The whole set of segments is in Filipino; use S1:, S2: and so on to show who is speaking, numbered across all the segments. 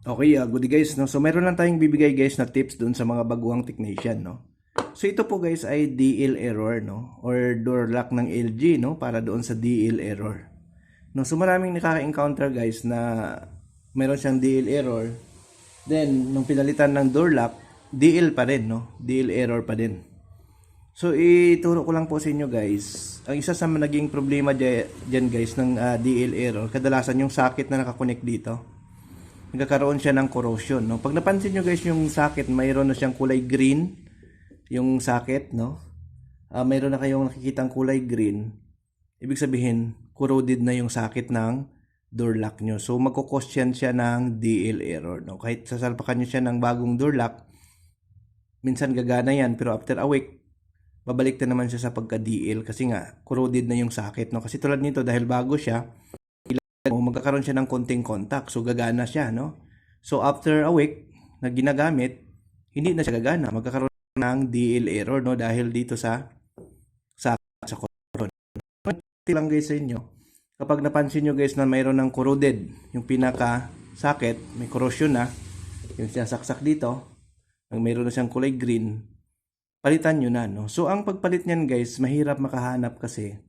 S1: Okay, good guys, no? So meron lang tayong bibigay guys na tips doon sa mga baguhang technician, no? So ito po guys ay DL error, no? Or door lock ng LG, no? Para doon sa DL error. No, so maraming nakaka-encounter guys na meron siyang DL error. Then nung pinalitan ng door lock, DL pa rin, no? DL error pa din. So ituro ko lang po sa inyo guys. Ang isa sa naging problema diyan guys ng DL error, kadalasan yung socket na nakakonect dito nagkakaroon siya ng corrosion, no? Pag napansin nyo guys yung socket, mayroon na siyang kulay green yung socket, no? Mayroon na kayong nakikitang kulay green, ibig sabihin corroded na yung socket ng door lock nyo. So magkukos yan siya ng DL error, no? Kahit sasalpakan nyo siya ng bagong door lock, minsan gagana yan, pero after a week babalik na naman siya sa pagka DL kasi nga corroded na yung socket, no? Kasi tulad nito, dahil bago siya, magkakaroon siya ng konting contact, so gagana siya, no? So after a week na ginagamit, hindi na siya gagana, magkakaroon ng DL error, no? Dahil dito sa corrosion. Lang guys sa inyo, kapag napansin nyo guys na mayroon ng corroded yung pinaka socket, may corrosion na yung sinasaksak dito, ang mayroon na siyang kulay green, palitan nyo na, no? So ang pagpalit niyan guys, mahirap makahanap kasi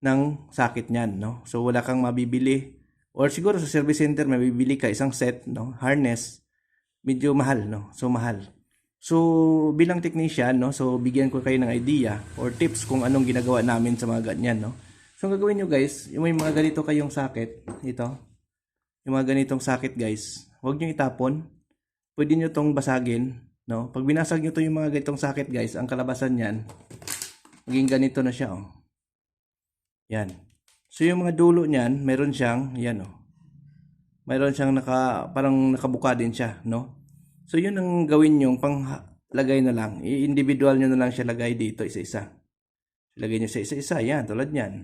S1: ng socket niyan, no? So wala kang mabibili, or siguro sa service center may bibili ka isang set, no, harness, medyo mahal, no? So mahal. So bilang technician, no, so bigyan ko kayo ng idea or tips kung anong ginagawa namin sa mga ganyan, no? So ang gagawin nyo guys, yung may mga ganito kayong socket, ito, yung mga ganitong socket guys, huwag nyo itapon, pwede nyo tong basagin, no? Pag binasag nyo to yung mga ganitong socket guys, ang kalabasan yan, maging ganito na siya, oh. Yan. So yung mga dulo niyan, meron siyang, yan oh. Meron siyang parang nakabuka din siya, no? So yun ang gawin nyo, panglagay na lang. I-individual nyo na lang siya lagay dito, isa-isa. Lagay nyo sa isa-isa, yan, tulad yan.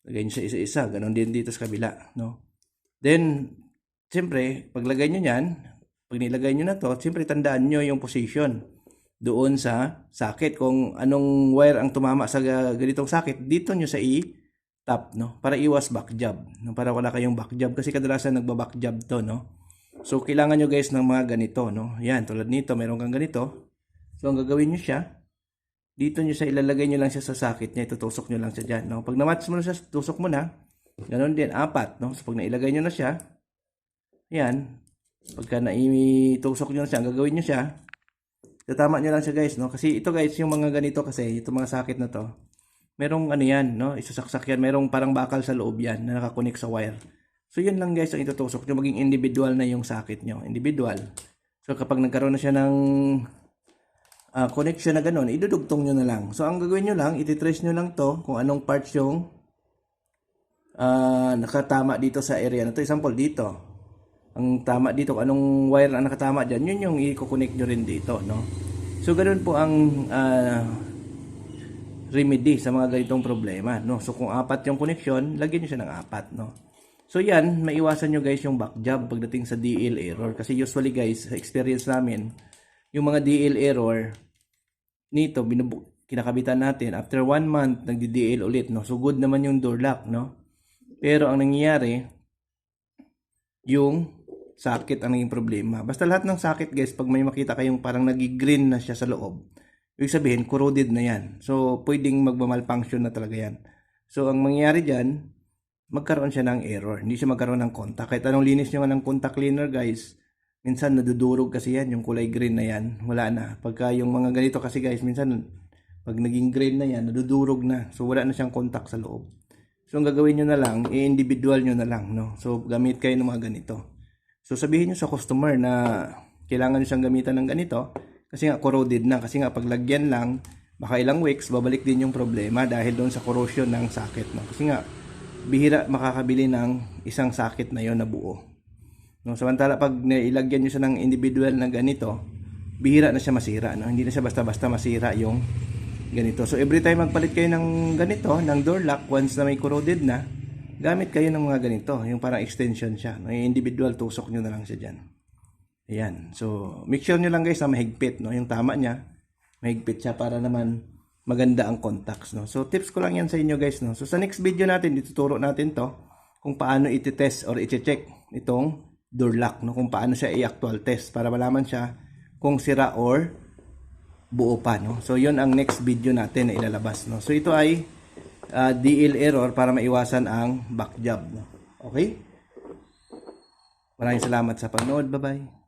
S1: Lagay nyo sa isa-isa, ganon din dito sa kabila, no? Then, siyempre, paglagay nyo yan, pag nilagay nyo na to, siyempre tandaan nyo yung position doon sa socket. Kung anong wire ang tumama sa ganitong socket, dito nyo sa tap, no? Para iwas back job, no? Para wala kayong back job kasi kadalasan nagba-back job to, no? So kailangan nyo guys ng mga ganito, no? Yan, tulad nito, meron kang ganito. So ang gagawin nyo siya, dito nyo sa ilalagay nyo lang siya sa socket niya, itutusok nyo lang siya dyan, no? Pag na-match mo na siya, tusok mo na. Ganon din, apat, no? So pag nailagay nyo na siya, yan, pagka naitusok nyo na siya, ang gagawin nyo siya, tatama nyo lang siya guys, no? Kasi ito guys, yung mga ganito kasi, itong mga socket na to, merong ano yan, no? Isusaksak yan, merong parang bakal sa loob yan na nakakonek sa wire. So yun lang guys ang itutusok nyo, maging individual na yung socket nyo, individual. So kapag nagkaroon na siya ng connection na ganun, idudugtong nyo na lang. So ang gagawin nyo lang, ititrace nyo lang to kung anong parts yung nakatama dito sa area na to. Example dito, ang tama dito, kung anong wire ang nakatama dyan, yun yung i-connect nyo rin dito, no? So ganun po ang remedy sa mga ganitong problema, no? So kung apat yung connection, lagyan niyo siya ng apat, no? So yan, maiwasan nyo guys yung back job pagdating sa DL error, kasi usually guys, sa experience namin, yung mga DL error nito, kinakabitan natin after 1 month nagdi-DL ulit, no? So good naman yung door lock, no? Pero ang nangyayari, yung socket ang naging problema. Basta lahat ng socket guys, pag may makita kayong parang nagi-green na siya sa loob, ibig sabihin, corroded na yan. So, pwedeng magmamalfunction na talaga yan. So, ang mangyayari dyan, magkaroon siya ng error. Hindi siya magkaroon ng contact. Kahit anong linis nyo ng contact cleaner, guys, minsan nadudurog kasi yan, yung kulay green na yan. Wala na. Pagka yung mga ganito kasi, guys, minsan, pag naging green na yan, nadudurog na. So, wala na siyang contact sa loob. So, ang gagawin nyo na lang, i-individual nyo na lang, no? So, gamit kayo ng mga ganito. So, sabihin nyo sa customer na kailangan nyo siyang gamitan ng ganito, kasi nga corroded na, kasi nga paglagyan lang, baka ilang weeks, babalik din yung problema dahil doon sa corrosion ng socket, no? Kasi nga, bihira makakabili ng isang socket na yon na buo. No? Samantala, pag ilagyan nyo siya ng individual na ganito, bihira na siya masira, no? Hindi na siya basta-basta masira yung ganito. So, every time magpalit kayo ng ganito, ng door lock, once na may corroded na, gamit kayo ng mga ganito, yung parang extension siya. No? Yung individual, tusok nyo na lang siya dyan. Ayan. So, make sure nyo lang guys na mahigpit, no? Yung tama niya, mahigpit siya para naman maganda ang contacts, no? So, tips ko lang yan sa inyo guys, no? So, sa next video natin, ituturo natin to kung paano iti-test or iti-check itong door lock, no, kung paano siya i-actual test para malaman siya kung sira or buo pa, no. So yun ang next video natin na ilalabas, no. So ito ay DL error para maiwasan ang back job, no. Okay? Maraming salamat sa panood. Bye-bye.